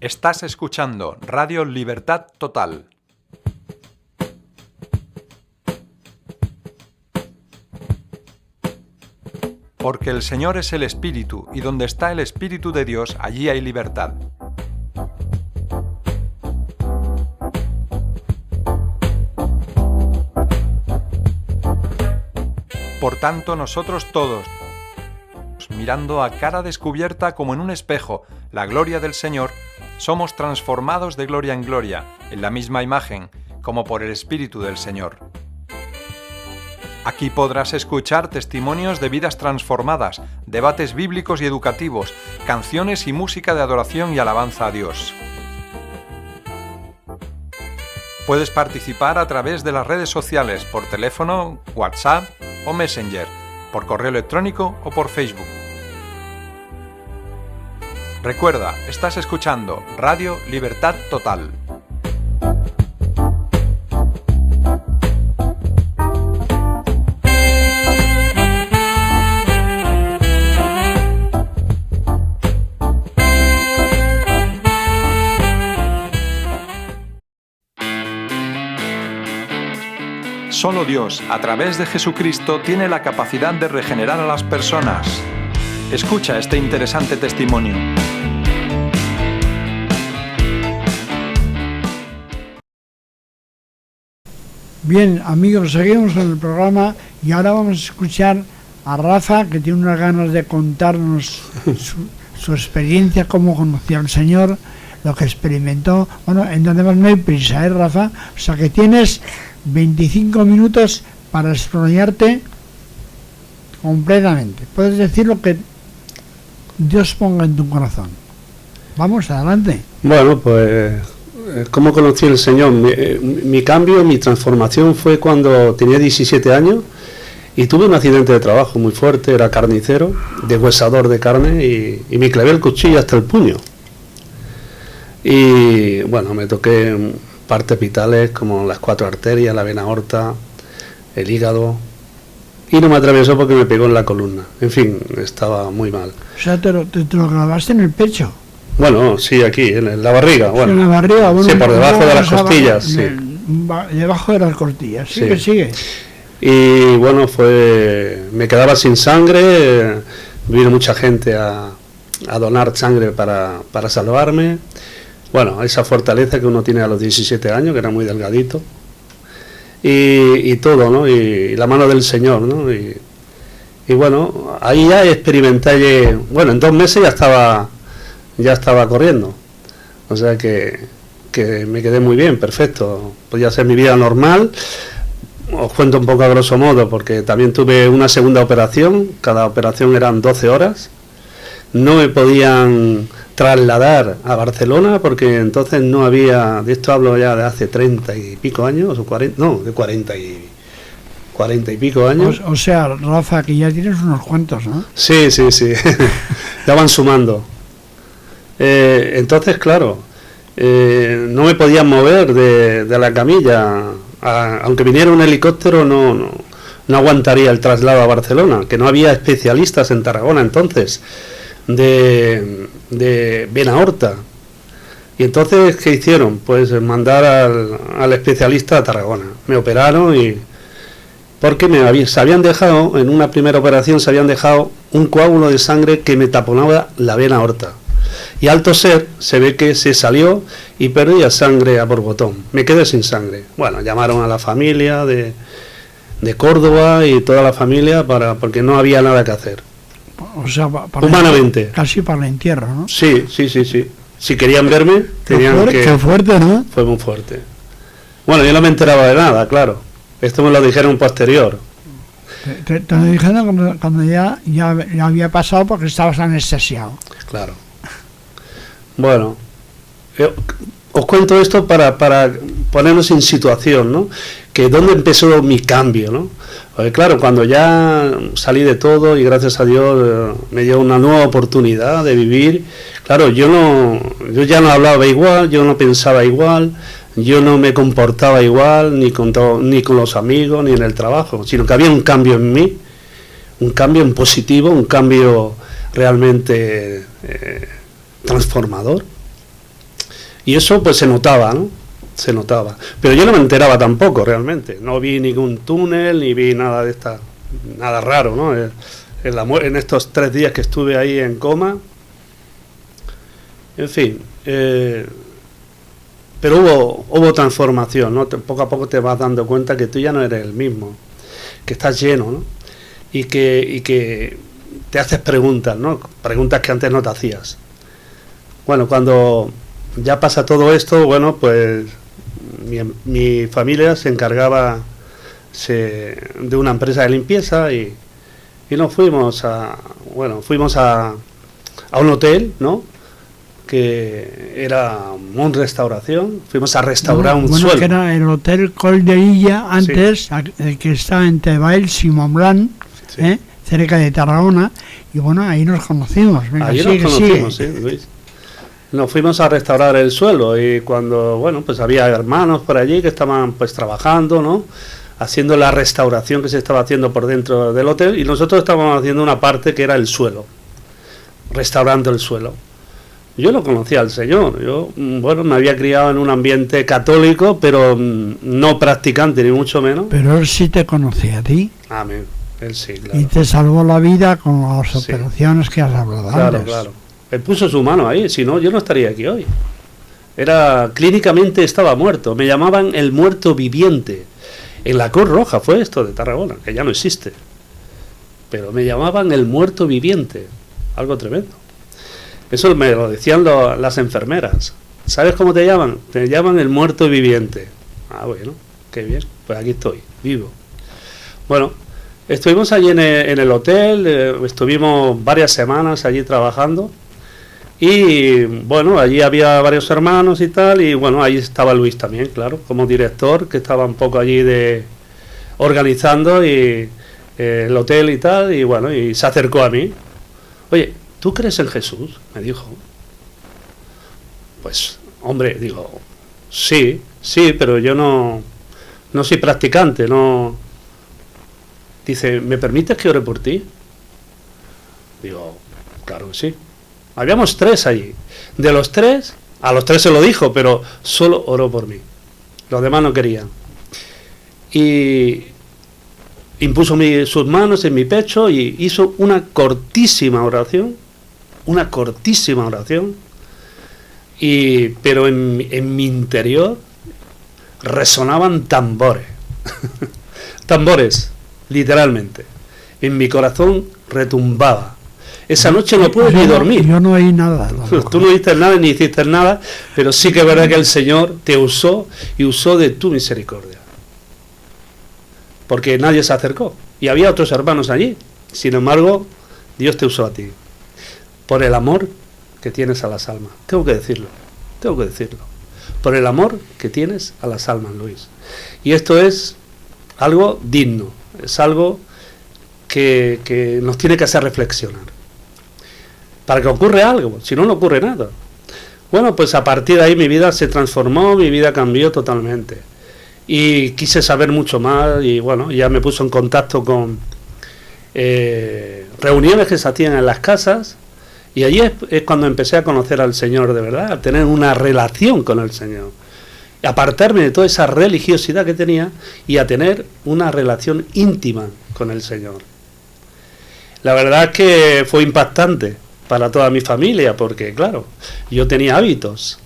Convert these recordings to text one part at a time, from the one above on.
Estás escuchando Radio Libertad Total. Porque el Señor es el Espíritu, y donde está el Espíritu de Dios, allí hay libertad. Por tanto, nosotros todos, mirando a cara descubierta como en un espejo la gloria del Señor, somos transformados de gloria en gloria, en la misma imagen, como por el Espíritu del Señor. Aquí podrás escuchar testimonios de vidas transformadas, debates bíblicos y educativos, canciones y música de adoración y alabanza a Dios. Puedes participar a través de las redes sociales, por teléfono, WhatsApp o Messenger, por correo electrónico o por Facebook. Recuerda, estás escuchando Radio Libertad Total. Solo Dios, a través de Jesucristo, tiene la capacidad de regenerar a las personas. Escucha este interesante testimonio. Bien, amigos, seguimos en el programa y ahora vamos a escuchar a Rafa, que tiene unas ganas de contarnos su experiencia, cómo conoció al Señor, lo que experimentó. Bueno, en donde más no hay prisa, Rafa? O sea que tienes 25 minutos para explayarte completamente. Puedes decir lo que Dios ponga en tu corazón. Vamos, adelante. Bueno, pues, ¿cómo conocí al Señor? Mi cambio, mi transformación fue cuando tenía 17 años y tuve un accidente de trabajo muy fuerte. Era carnicero, deshuesador de carne, y me clavé el cuchillo hasta el puño. Y bueno, me toqué partes vitales como las 4 arterias, la vena aorta, el hígado, y no me atravesó porque me pegó en la columna. En fin, estaba muy mal. O sea, te lo clavaste en el pecho. Bueno, sí, aquí, en la barriga. Bueno, en la barriga, bueno, sí, por debajo de las costillas, sí. Debajo de las costillas, sí. Sigue. Y bueno, me quedaba sin sangre, vino mucha gente a donar sangre para salvarme. Bueno, esa fortaleza que uno tiene a los 17 años, que era muy delgadito, y todo, ¿no? Y la mano del Señor, ¿no? Y bueno, ahí ya experimenté, bueno, en 2 meses ya estaba corriendo, o sea que me quedé muy bien, perfecto, podía hacer mi vida normal. Os cuento un poco a grosso modo, porque también tuve una segunda operación, cada operación eran 12 horas, no me podían trasladar a Barcelona porque entonces no había, de esto hablo ya de hace 30 y pico años, o 40, no, de 40 y pico años. O sea, Rafa, que ya tienes unos cuantos, ¿no? Sí, ya van sumando. Entonces, claro, no me podían mover de la camilla, aunque viniera un helicóptero no aguantaría el traslado a Barcelona, que no había especialistas en Tarragona entonces de vena aorta. Y entonces, ¿qué hicieron? Pues mandar al especialista a Tarragona. Me operaron porque se habían dejado, en una primera operación se habían dejado un coágulo de sangre que me taponaba la vena aorta. Y al toser se ve que se salió y perdía sangre a borbotón. Me quedé sin sangre. Bueno, llamaron a la familia de Córdoba y toda la familia porque no había nada que hacer. O sea, humanamente. Casi para el entierro, ¿no? Sí. Si querían verme, tenían que... Qué fuerte, ¿no? Fue muy fuerte. Bueno, yo no me enteraba de nada, claro. Esto me lo dijeron posterior. Te lo dijeron cuando ya había pasado porque estabas anestesiado. Claro. Bueno, os cuento esto para ponernos en situación, ¿no? Que dónde empezó mi cambio, ¿no? Porque claro, cuando ya salí de todo y gracias a Dios me dio una nueva oportunidad de vivir, claro, yo ya no hablaba igual, yo no pensaba igual, yo no me comportaba igual ni con los amigos ni en el trabajo, sino que había un cambio en mí, un cambio en positivo, un cambio realmente transformador. Y eso pues se notaba, ¿no? Se notaba. Pero yo no me enteraba tampoco realmente. No vi ningún túnel, ni vi nada de esta, nada raro, ¿no? En estos 3 días que estuve ahí en coma. En fin, pero hubo transformación, ¿no? Poco a poco te vas dando cuenta que tú ya no eres el mismo, que estás lleno, ¿no? Y que te haces preguntas, ¿no? Preguntas que antes no te hacías. Bueno, cuando ya pasa todo esto, bueno, pues mi familia se encargaba de una empresa de limpieza y nos fuimos a un hotel, ¿no? Que era un restauración, fuimos a restaurar un suelo. Que era el Hotel Col de Illa antes, sí. Que está en Tebaels y Montblanc, sí. Cerca de Tarragona, y bueno, ahí nos conocimos. Venga, ahí nos conocimos, sí, Luis. Nos fuimos a restaurar el suelo y cuando, bueno, pues había hermanos por allí que estaban pues trabajando, ¿no? Haciendo la restauración que se estaba haciendo por dentro del hotel y nosotros estábamos haciendo una parte que era el suelo, restaurando el suelo. Yo no conocía al Señor, yo, bueno, me había criado en un ambiente católico, pero no practicante, ni mucho menos. Pero Él sí te conocía a ti. Amén, Él sí, claro. Y te salvó la vida con las operaciones que has hablado antes. Claro. Él puso su mano ahí, si no, yo no estaría aquí hoy. Clínicamente estaba muerto, me llamaban el muerto viviente. En la Cruz Roja fue esto de Tarragona, que ya no existe. Pero me llamaban el muerto viviente, algo tremendo. Eso me lo decían las enfermeras. ¿Sabes cómo te llaman? Te llaman el muerto viviente. Ah, bueno, qué bien. Pues aquí estoy, vivo. Bueno, estuvimos allí en el hotel, estuvimos varias semanas allí trabajando. Y bueno, allí había varios hermanos y tal. Y bueno, ahí estaba Luis también, claro, como director, que estaba un poco allí organizando y el hotel y tal. Y bueno, y se acercó a mí. Oye, ¿tú crees en Jesús? Me dijo. Pues, hombre, digo, sí, pero yo no soy practicante, no. Dice, ¿me permites que ore por ti? Digo, claro que sí. Habíamos 3 allí. De los 3, a los 3 se lo dijo, pero solo oró por mí. Los demás no querían. Y impuso sus manos en mi pecho y hizo una cortísima oración. Pero en mi interior resonaban tambores. Tambores, literalmente. En mi corazón retumbaba. Esa noche no pude ni dormir. Yo no oí nada. Tú no oíste nada ni hiciste nada, pero sí que es verdad que el Señor te usó y usó de tu misericordia. Porque nadie se acercó. Y había otros hermanos allí. Sin embargo, Dios te usó a ti. Por el amor que tienes a las almas. Tengo que decirlo. Por el amor que tienes a las almas, Luis. Y esto es algo digno. Es algo que nos tiene que hacer reflexionar. Para que ocurra algo. Si no, no ocurre nada. Bueno, pues a partir de ahí mi vida se transformó, mi vida cambió totalmente. Y quise saber mucho más y bueno, ya me puso en contacto con reuniones que se hacían en las casas. Y allí es cuando empecé a conocer al Señor de verdad, a tener una relación con el Señor. A apartarme de toda esa religiosidad que tenía y a tener una relación íntima con el Señor. La verdad es que fue impactante para toda mi familia, porque claro, yo tenía hábitos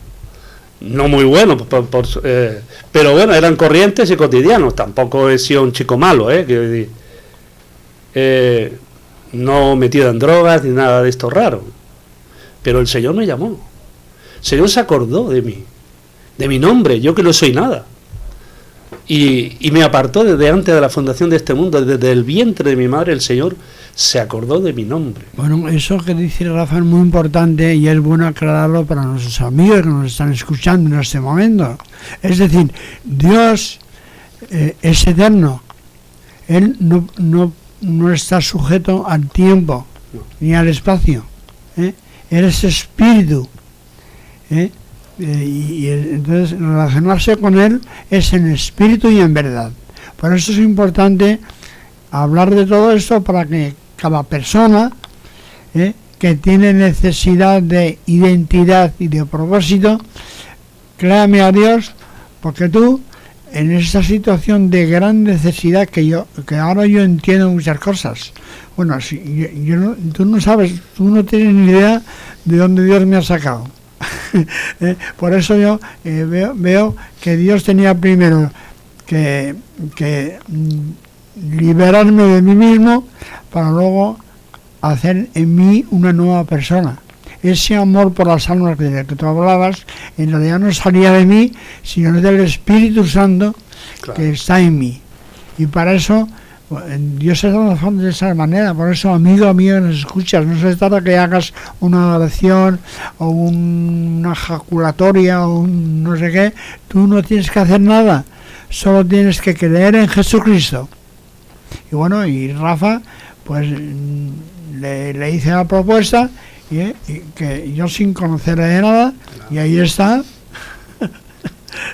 no muy buenos, pero bueno, eran corrientes y cotidianos. Tampoco he sido un chico malo, no metido en drogas ni nada de esto raro. Pero el Señor me llamó. El Señor se acordó de mí, de mi nombre, yo que no soy nada. Y me apartó desde antes de la fundación de este mundo, desde el vientre de mi madre. El Señor se acordó de mi nombre. Bueno, eso que dice Rafa es muy importante y es bueno aclararlo para nuestros amigos que nos están escuchando en este momento. Es decir, Dios es eterno. Él no está sujeto al tiempo ni al espacio. Él es espíritu. Y entonces relacionarse con Él es en espíritu y en verdad. Por eso es importante hablar de todo esto para que cada persona que tiene necesidad de identidad y de propósito, créame a Dios, porque tú, en esta situación de gran necesidad que ahora yo entiendo muchas cosas. Bueno, si, tú no sabes, tú no tienes ni idea de dónde Dios me ha sacado. Por eso yo veo que Dios tenía primero que liberarme de mí mismo para luego hacer en mí una nueva persona. Ese amor por las almas de que tú hablabas, en realidad no salía de mí, sino del Espíritu Santo, claro, que está en mí. Y para eso, Dios se transforma de esa manera. Por eso, amigo que nos escuchas, no se trata que hagas una oración o una ejaculatoria o un no sé qué. Tú no tienes que hacer nada, solo tienes que creer en Jesucristo. Y bueno, y Rafa, pues le hice la propuesta, y que yo sin conocerle de nada, y ahí está.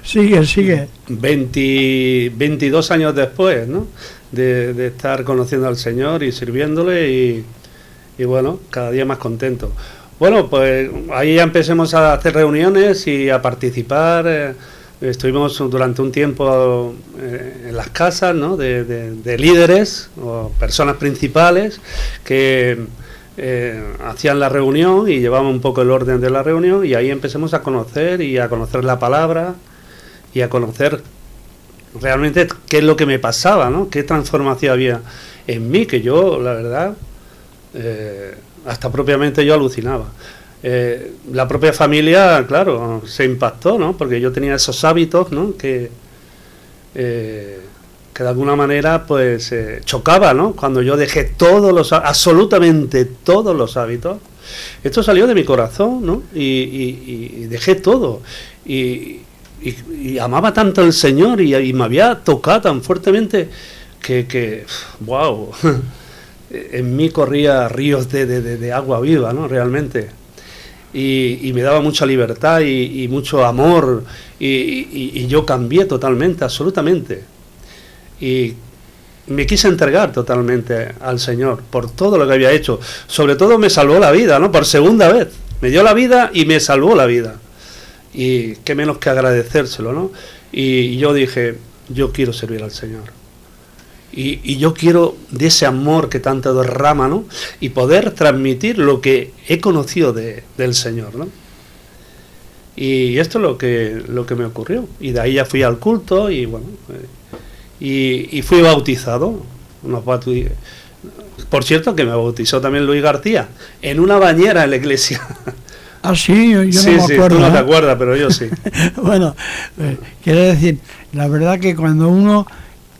sigue 22 años después, ¿no?, de estar conociendo al Señor y sirviéndole, y bueno, cada día más contento. Bueno, pues ahí ya empecemos a hacer reuniones y a participar. Estuvimos durante un tiempo en las casas, ¿no?, de líderes o personas principales que hacían la reunión y llevaban un poco el orden de la reunión, y ahí empezamos a conocer la palabra y a conocer realmente qué es lo que me pasaba, ¿no?, qué transformación había en mí, que yo, la verdad, hasta propiamente yo alucinaba. La propia familia, claro, se impactó, ¿no?, porque yo tenía esos hábitos, ¿no?, que de alguna manera pues chocaba, ¿no?, cuando yo dejé absolutamente todos los hábitos. Esto salió de mi corazón, ¿no?, y dejé todo, y amaba tanto al Señor, y me había tocado tan fuertemente que wow, en mí corría ríos de agua viva, ¿no?, realmente. Y me daba mucha libertad y mucho amor, y yo cambié totalmente, absolutamente. Y me quise entregar totalmente al Señor por todo lo que había hecho. Sobre todo me salvó la vida, ¿no?, por segunda vez. Me dio la vida y me salvó la vida. Y qué menos que agradecérselo, ¿no? Y yo dije, yo quiero servir al Señor. Y yo quiero de ese amor que tanto derrama, ¿no?, y poder transmitir lo que he conocido del Señor, ¿no? Y esto es lo que me ocurrió. Y de ahí ya fui al culto, y bueno, y fui bautizado. Por cierto, que me bautizó también Luis García, en una bañera en la iglesia. Ah, sí, yo sí, no me acuerdo. Tú no te acuerdas, pero yo sí. Bueno, quiero decir, la verdad que cuando uno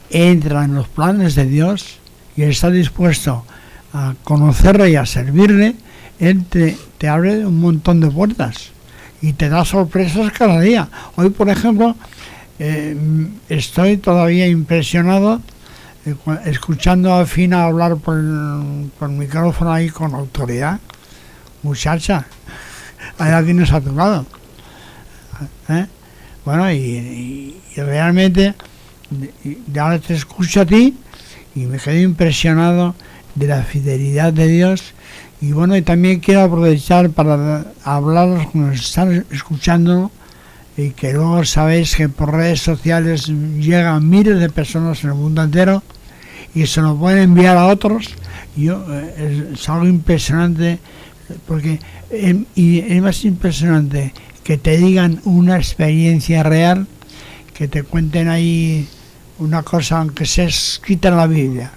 entra en los planes de Dios y está dispuesto a conocerle y a servirle, Él te abre un montón de puertas y te da sorpresas cada día. Hoy, por ejemplo, estoy todavía impresionado escuchando a Fina hablar por micrófono ahí con autoridad. Muchacha, ahí la tienes a tu lado. Bueno, y realmente ahora te escucho a ti y me quedé impresionado de la fidelidad de Dios. Y bueno, y también quiero aprovechar para hablar a los que nos están escuchando, y que luego sabéis que por redes sociales llegan miles de personas en el mundo entero y se lo pueden enviar a otros. Es algo impresionante, porque y es más impresionante que te digan una experiencia real, que te cuenten ahí una cosa aunque sea escrita en la Biblia,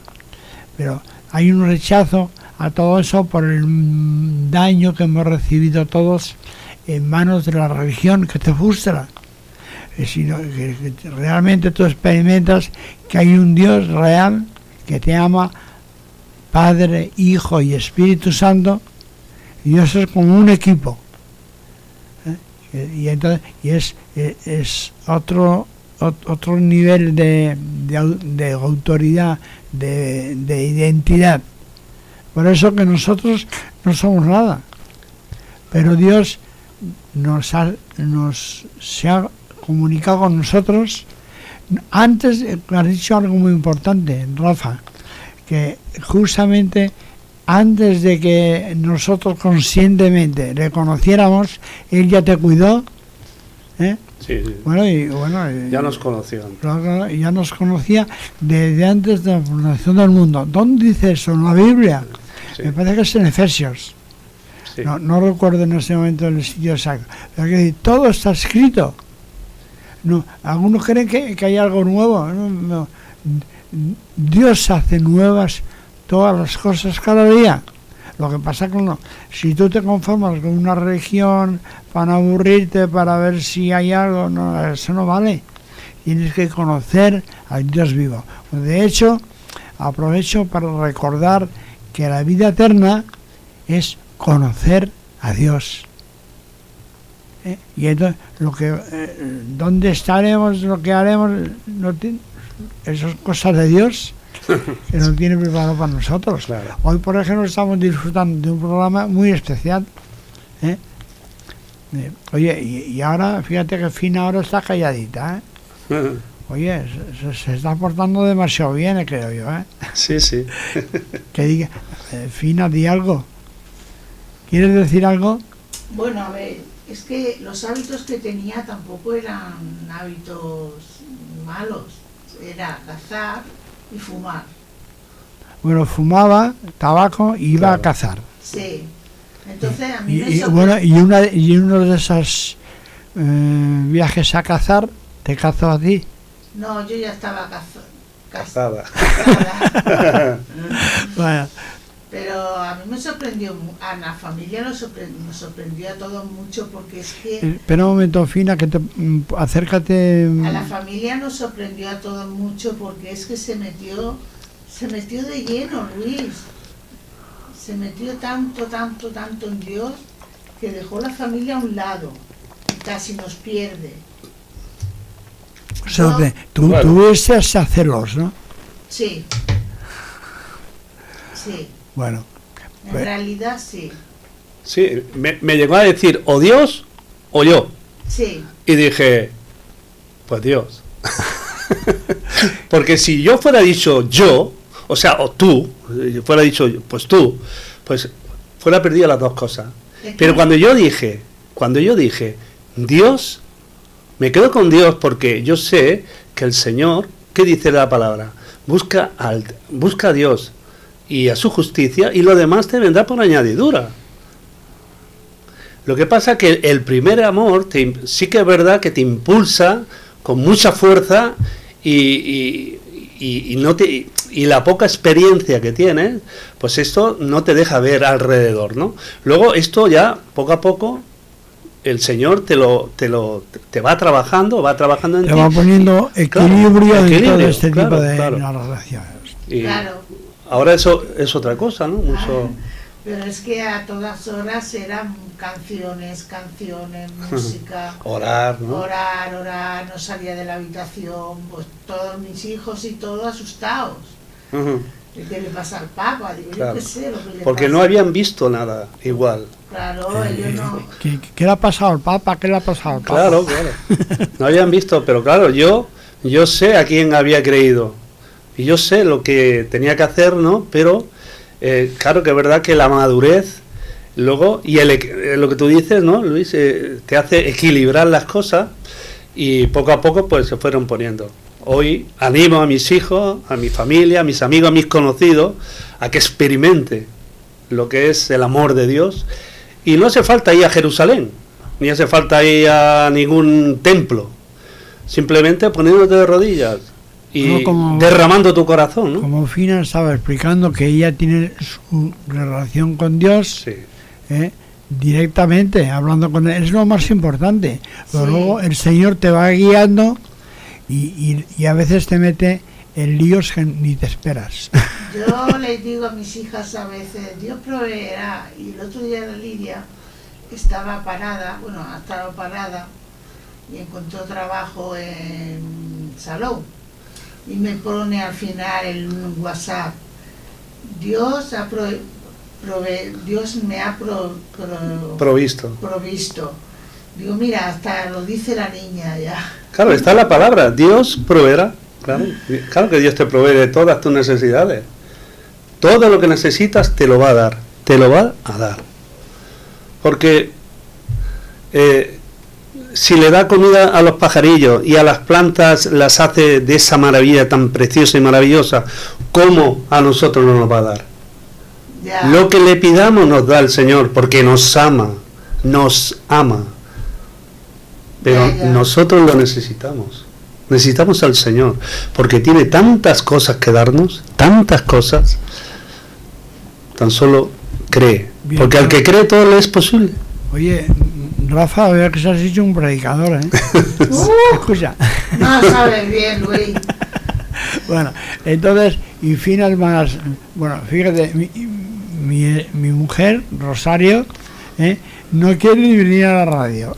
pero hay un rechazo a todo eso por el daño que hemos recibido todos en manos de la religión, que te frustra. Sino que realmente tú experimentas que hay un Dios real que te ama, Padre, Hijo y Espíritu Santo, y eso es como un equipo. Y entonces es otro nivel de autoridad, de identidad. Por eso que nosotros no somos nada, pero Dios se ha comunicado con nosotros. Antes has dicho algo muy importante, Rafa, que justamente antes de que nosotros conscientemente le conociéramos, Él ya te cuidó. ¿Eh? Sí, sí. Bueno, Ya nos conoció antes. Claro, ya nos conocía desde antes de la fundación del mundo. ¿Dónde dice eso? ¿En la Biblia? Sí. Me parece que es en Efesios. Sí. No recuerdo en este momento el sitio exacto. Pero que todo está escrito. No, algunos creen que hay algo nuevo. No. Dios hace nuevas todas las cosas cada día. Lo que pasa que no, si tú te conformas con una religión para no aburrirte, para ver si hay algo, no, eso no vale. Tienes que conocer al Dios vivo. De hecho, aprovecho para recordar que la vida eterna es conocer a Dios. Y entonces, ¿dónde estaremos, lo que haremos? Eso es cosa de Dios, que no tiene preparado para nosotros. Claro. Hoy, por ejemplo, estamos disfrutando de un programa muy especial. Oye, y ahora, fíjate que Fina ahora está calladita. Oye, se está portando demasiado bien, creo yo. Sí, sí. Que diga, Fina, di algo. ¿Quieres decir algo? Bueno, a ver, es que los hábitos que tenía tampoco eran hábitos malos. Era cazar y fumar. Bueno, fumaba tabaco y iba a cazar. Sí. Entonces a mí y uno de esos viajes a cazar, ¿te cazó a ti? No, yo ya estaba Casada. Bueno. Pero a mí me sorprendió, a la familia nos sorprendió a todos mucho porque es que... Espera un momento, Fina, que acércate... A la familia nos sorprendió a todos mucho porque es que se metió de lleno, Luis. Se metió tanto en Dios que dejó la familia a un lado y casi nos pierde. O sea, tú estás a celos, ¿no? Sí. Sí. Bueno. En realidad sí. Sí, me llegó a decir o Dios o yo. Sí. Y dije, pues Dios. Porque si yo fuera dicho yo, o sea, o tú, fuera dicho pues tú, pues fuera perdido las dos cosas. Pero cuando yo dije Dios, me quedo con Dios porque yo sé que el Señor, ¿qué dice la palabra? Busca a Dios y a su justicia y lo demás te vendrá por añadidura. Lo que pasa es que el primer amor sí que es verdad que te impulsa con mucha fuerza y la poca experiencia que tienes, pues esto no te deja ver alrededor, ¿no? Luego esto ya poco a poco el Señor te va trabajando en ti. Te va poniendo equilibrio en todo este tipo de claro. relaciones. Y claro. Ahora eso es otra cosa, ¿no? Mucho... Pero es que a todas horas eran canciones, música. Orar, ¿no? Orar, no salía de la habitación, pues todos mis hijos y todos asustados. Uh-huh. ¿Qué le pasa al Papa? Digo, claro. yo qué sé lo que le porque pasa. No habían visto nada igual. Claro, ellos no. ¿Qué le ha pasado al Papa? ¿Qué le ha pasado al Papa? Claro. No habían visto, pero claro, yo sé a quién había creído. Y yo sé lo que tenía que hacer, ¿no? Pero, claro que es verdad que la madurez, luego, y lo que tú dices, ¿no, Luis? Te hace equilibrar las cosas y poco a poco, pues, se fueron poniendo. Hoy animo a mis hijos, a mi familia, a mis amigos, a mis conocidos, a que experimenten lo que es el amor de Dios. Y no hace falta ir a Jerusalén, ni hace falta ir a ningún templo. Simplemente poniéndote de rodillas y derramando tu corazón, ¿no? Como Fina estaba explicando que ella tiene su relación con Dios, sí. Directamente, hablando con Él, es lo más importante. Pero Sí. luego el Señor te va guiando y a veces te mete en líos que ni te esperas. Yo les digo a mis hijas a veces, Dios proveerá. Y el otro día la Lidia estaba parada, ha estado parada y encontró trabajo en Salou. Y me pone al final en un WhatsApp, Dios me ha provisto. Digo, mira, hasta lo dice la niña ya. Claro, está la palabra, Dios proveerá. Claro que Dios te provee de todas tus necesidades. Todo lo que necesitas te lo va a dar, te lo va a dar. Porque si le da comida a los pajarillos y a las plantas las hace de esa maravilla tan preciosa y maravillosa, ¿cómo a nosotros no nos va a dar? Ya. Lo que le pidamos nos da el Señor, porque nos ama, nos ama. Pero Ya. nosotros lo necesitamos. Necesitamos al Señor, porque tiene tantas cosas que darnos, tantas cosas. Tan solo cree. Bien, Porque al que cree todo le es posible. Oye, Rafa, veo que se has hecho un predicador, ¿eh? Escucha. No sabes bien, Luis. Bueno, entonces, y finas más. Bueno, fíjate, mi mujer, Rosario, no quiere ni venir a la radio.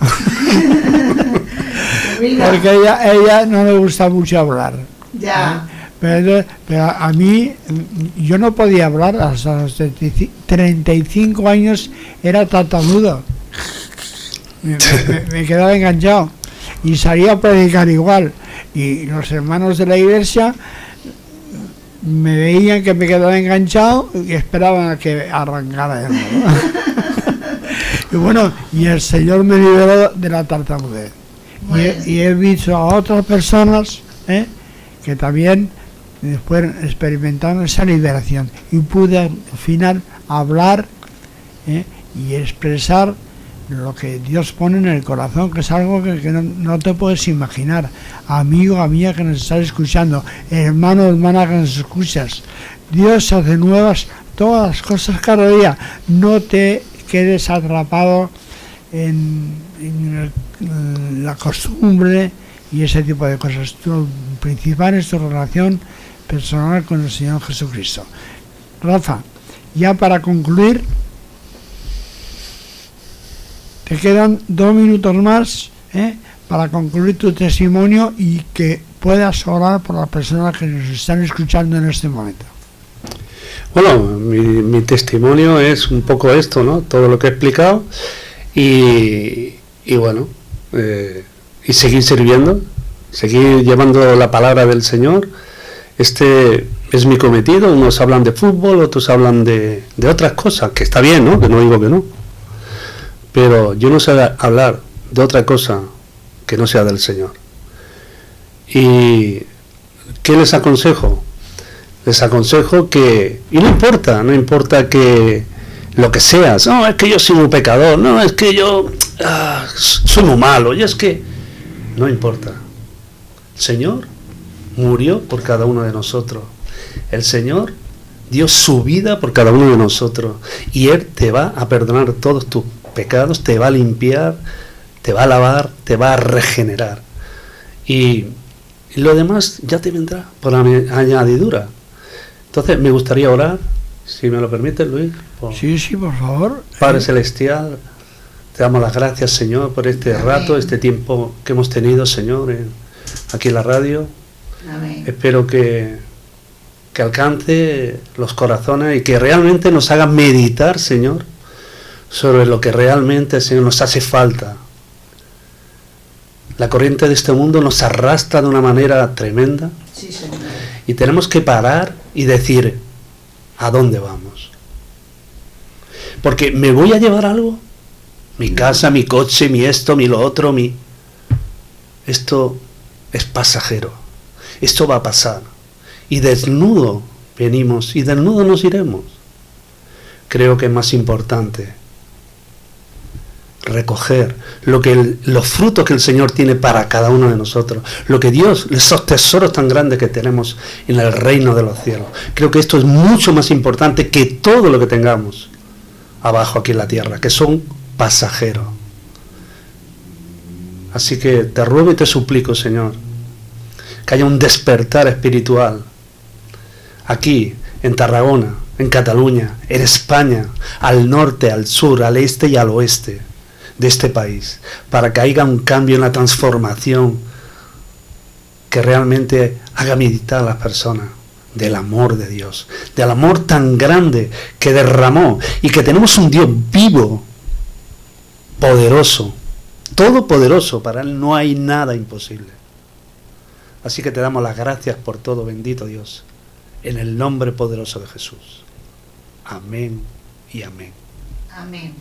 Mira, Porque ella no le gusta mucho hablar. ya. Pero a mí, yo no podía hablar hasta los 35 años, era tartamudo. Me quedaba enganchado y salía a predicar igual. Y los hermanos de la iglesia me veían que me quedaba enganchado y esperaban a que arrancara de nuevo. Y bueno, y el Señor me liberó de la tartamudez. Y he visto a otras personas que también después experimentaron esa liberación y pude al final hablar y expresar lo que Dios pone en el corazón, que es algo que no te puedes imaginar. Amigo, amiga que nos estás escuchando, hermano, hermana que nos escuchas, Dios hace nuevas todas las cosas cada día. No te quedes atrapado en la costumbre y ese tipo de cosas. Lo principal es tu relación personal con el Señor Jesucristo. Rafa, ya para concluir, te quedan 2 minutos más para concluir tu testimonio y que puedas orar por las personas que nos están escuchando en este momento. Bueno, mi testimonio es un poco esto, ¿no? Todo lo que he explicado y bueno, y seguir sirviendo, seguir llevando la palabra del Señor. Este es mi cometido. Unos hablan de fútbol, otros hablan de otras cosas, que está bien, ¿no? Que no digo que no. Pero yo no sé hablar de otra cosa que no sea del Señor. ¿Y qué les aconsejo? Les aconsejo que, y no importa que lo que seas, no, es que yo soy un pecador, no, es que yo soy muy malo, y es que, no importa. El Señor murió por cada uno de nosotros. El Señor dio su vida por cada uno de nosotros. Y Él te va a perdonar todos tus pecados, te va a limpiar, te va a lavar, te va a regenerar. Y lo demás ya te vendrá por añadidura. Entonces me gustaría orar, si me lo permite, Luis. Sí, por favor. Padre Celestial, te damos las gracias, Señor, por este rato, este tiempo que hemos tenido, Señor, aquí en la radio. Amén. Espero que alcance los corazones y que realmente nos haga meditar, Señor, sobre lo que realmente, Señor, nos hace falta. La corriente de este mundo nos arrastra de una manera tremenda. Sí, Señor. Y tenemos que parar y decir, ¿a dónde vamos? Porque ¿me voy a llevar algo? Mi casa, mi coche, mi esto, mi lo otro, Esto es pasajero. Esto va a pasar. Y desnudo venimos y desnudo nos iremos. Creo que es más importante recoger los frutos que el Señor tiene para cada uno de nosotros, lo que Dios, esos tesoros tan grandes que tenemos en el reino de los cielos. Creo que esto es mucho más importante que todo lo que tengamos abajo aquí en la tierra, que son pasajeros. Así que te ruego y te suplico, Señor, que haya un despertar espiritual aquí en Tarragona, en Cataluña, en España, al norte, al sur, al este y al oeste de este país, para que haya un cambio, una transformación que realmente haga meditar a las personas del amor de Dios, del amor tan grande que derramó, y que tenemos un Dios vivo, poderoso, todopoderoso. Para Él no hay nada imposible. Así que te damos las gracias por todo, bendito Dios, en el nombre poderoso de Jesús. Amén y amén. Amén.